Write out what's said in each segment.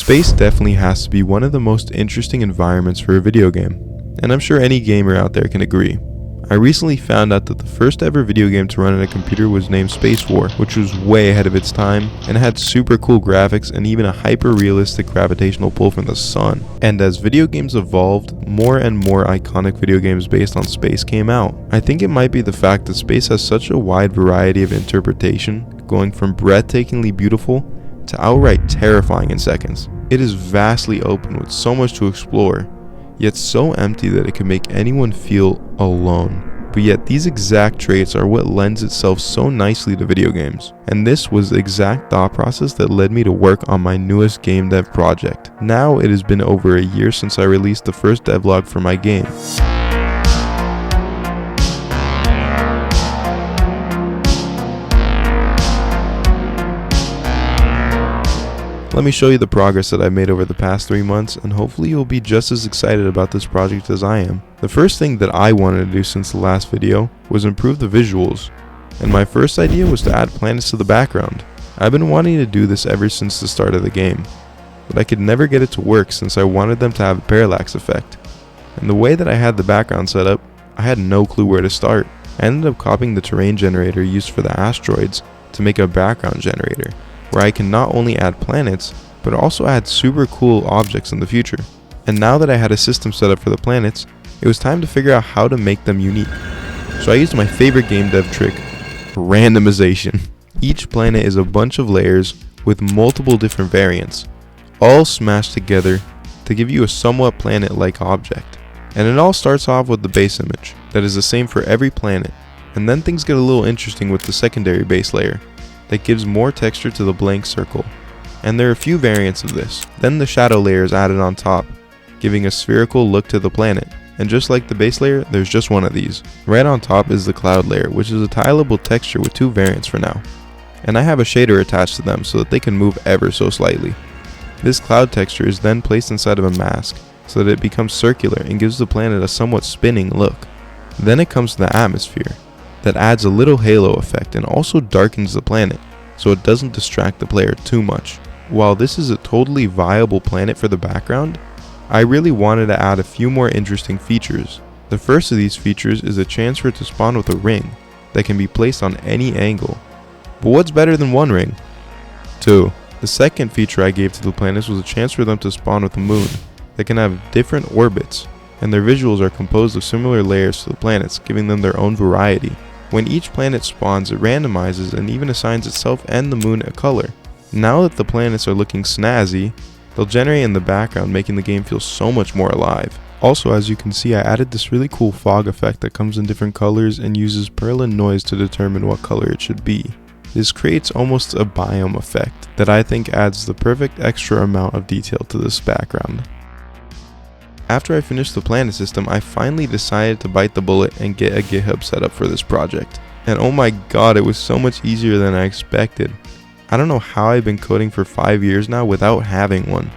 Space definitely has to be one of the most interesting environments for a video game, and I'm sure any gamer out there can agree. I recently found out that the first ever video game to run on a computer was named Space War, which was way ahead of its time and had super cool graphics and even a hyper-realistic gravitational pull from the sun. And as video games evolved, more and more iconic video games based on space came out. I think it might be the fact that space has such a wide variety of interpretation, going from breathtakingly beautiful to outright terrifying in seconds. It is vastly open with so much to explore, yet so empty that it can make anyone feel alone. But yet these exact traits are what lends itself so nicely to video games. And this was the exact thought process that led me to work on my newest game dev project. Now it has been over a year since I released the first devlog for my game. Let me show you the progress that I've made over the past 3 months, and hopefully you'll be just as excited about this project as I am. The first thing that I wanted to do since the last video was improve the visuals, and my first idea was to add planets to the background. I've been wanting to do this ever since the start of the game, but I could never get it to work since I wanted them to have a parallax effect. And the way that I had the background set up, I had no clue where to start. I ended up copying the terrain generator used for the asteroids to make a background generator, where I can not only add planets, but also add super cool objects in the future. And now that I had a system set up for the planets, it was time to figure out how to make them unique. So I used my favorite game dev trick, randomization. Each planet is a bunch of layers with multiple different variants, all smashed together to give you a somewhat planet-like object. And it all starts off with the base image, that is the same for every planet, and then things get a little interesting with the secondary base layer, that gives more texture to the blank circle, and there are a few variants of this. Then the shadow layer is added on top, giving a spherical look to the planet, and just like the base layer, there's just one of these. Right on top is the cloud layer, which is a tileable texture with 2 variants for now, and I have a shader attached to them so that they can move ever so slightly. This cloud texture is then placed inside of a mask so that it becomes circular and gives the planet a somewhat spinning look. Then it comes to the atmosphere, that adds a little halo effect and also darkens the planet so it doesn't distract the player too much. While this is a totally viable planet for the background, I really wanted to add a few more interesting features. The first of these features is a chance for it to spawn with a ring that can be placed on any angle. But what's better than 1 ring? 2. The second feature I gave to the planets was a chance for them to spawn with a moon that can have different orbits, and their visuals are composed of similar layers to the planets, giving them their own variety. When each planet spawns, it randomizes and even assigns itself and the moon a color. Now that the planets are looking snazzy, they'll generate in the background, making the game feel so much more alive. Also, as you can see, I added this really cool fog effect that comes in different colors and uses Perlin noise to determine what color it should be. This creates almost a biome effect that I think adds the perfect extra amount of detail to this background. After I finished the planet system, I finally decided to bite the bullet and get a GitHub set up for this project. And oh my god, it was so much easier than I expected. I don't know how I've been coding for 5 years now without having one.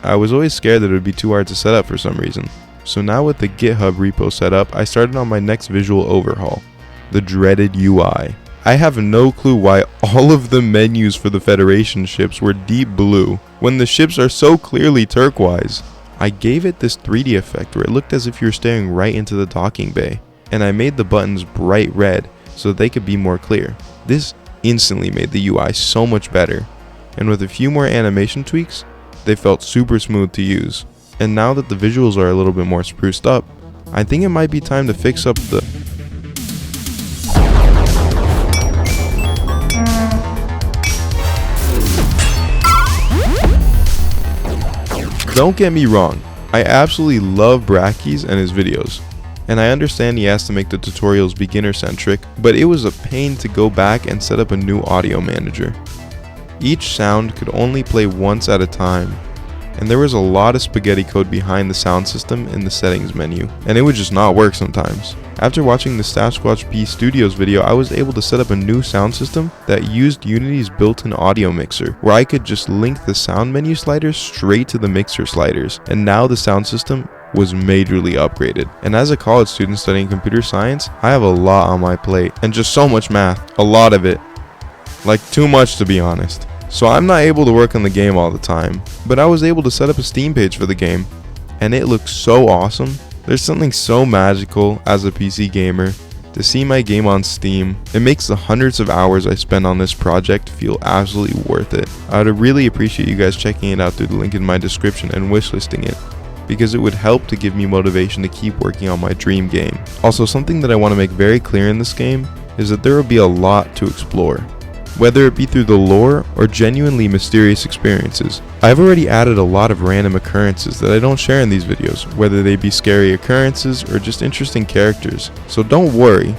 I was always scared that it would be too hard to set up for some reason. So now with the GitHub repo set up, I started on my next visual overhaul, the dreaded UI. I have no clue why all of the menus for the Federation ships were deep blue when the ships are so clearly turquoise. I gave it this 3D effect where it looked as if you were staring right into the docking bay, and I made the buttons bright red so that they could be more clear. This instantly made the UI so much better, and with a few more animation tweaks, they felt super smooth to use. And now that the visuals are a little bit more spruced up, I think it might be time to fix up the Don't get me wrong, I absolutely love Brackeys and his videos, and I understand he has to make the tutorials beginner centric, but it was a pain to go back and set up a new audio manager. Each sound could only play once at a time, and there was a lot of spaghetti code behind the sound system in the settings menu, and it would just not work sometimes. After watching the Sasquatch P Studios video, I was able to set up a new sound system that used Unity's built-in audio mixer, where I could just link the sound menu sliders straight to the mixer sliders, and now the sound system was majorly upgraded. And as a college student studying computer science, I have a lot on my plate, and just so much math, a lot of it. Like too much to be honest. So I'm not able to work on the game all the time, but I was able to set up a Steam page for the game, and it looks so awesome. There's something so magical as a PC gamer to see my game on Steam. It makes the hundreds of hours I spend on this project feel absolutely worth it. I would really appreciate you guys checking it out through the link in my description and wishlisting it, because it would help to give me motivation to keep working on my dream game. Also, something that I want to make very clear in this game is that there will be a lot to explore, whether it be through the lore or genuinely mysterious experiences. I've already added a lot of random occurrences that I don't share in these videos, whether they be scary occurrences or just interesting characters, so don't worry.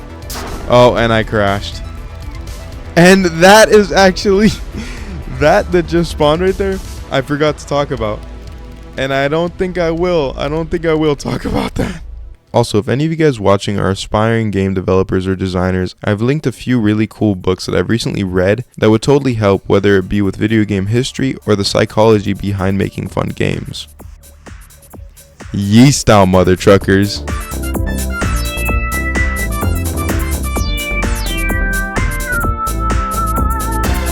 Oh, and I crashed. And that is actually, that just spawned right there, I forgot to talk about. And I don't think I will talk about that. Also, if any of you guys watching are aspiring game developers or designers, I've linked a few really cool books that I've recently read that would totally help, whether it be with video game history or the psychology behind making fun games. Yeast out, mother truckers.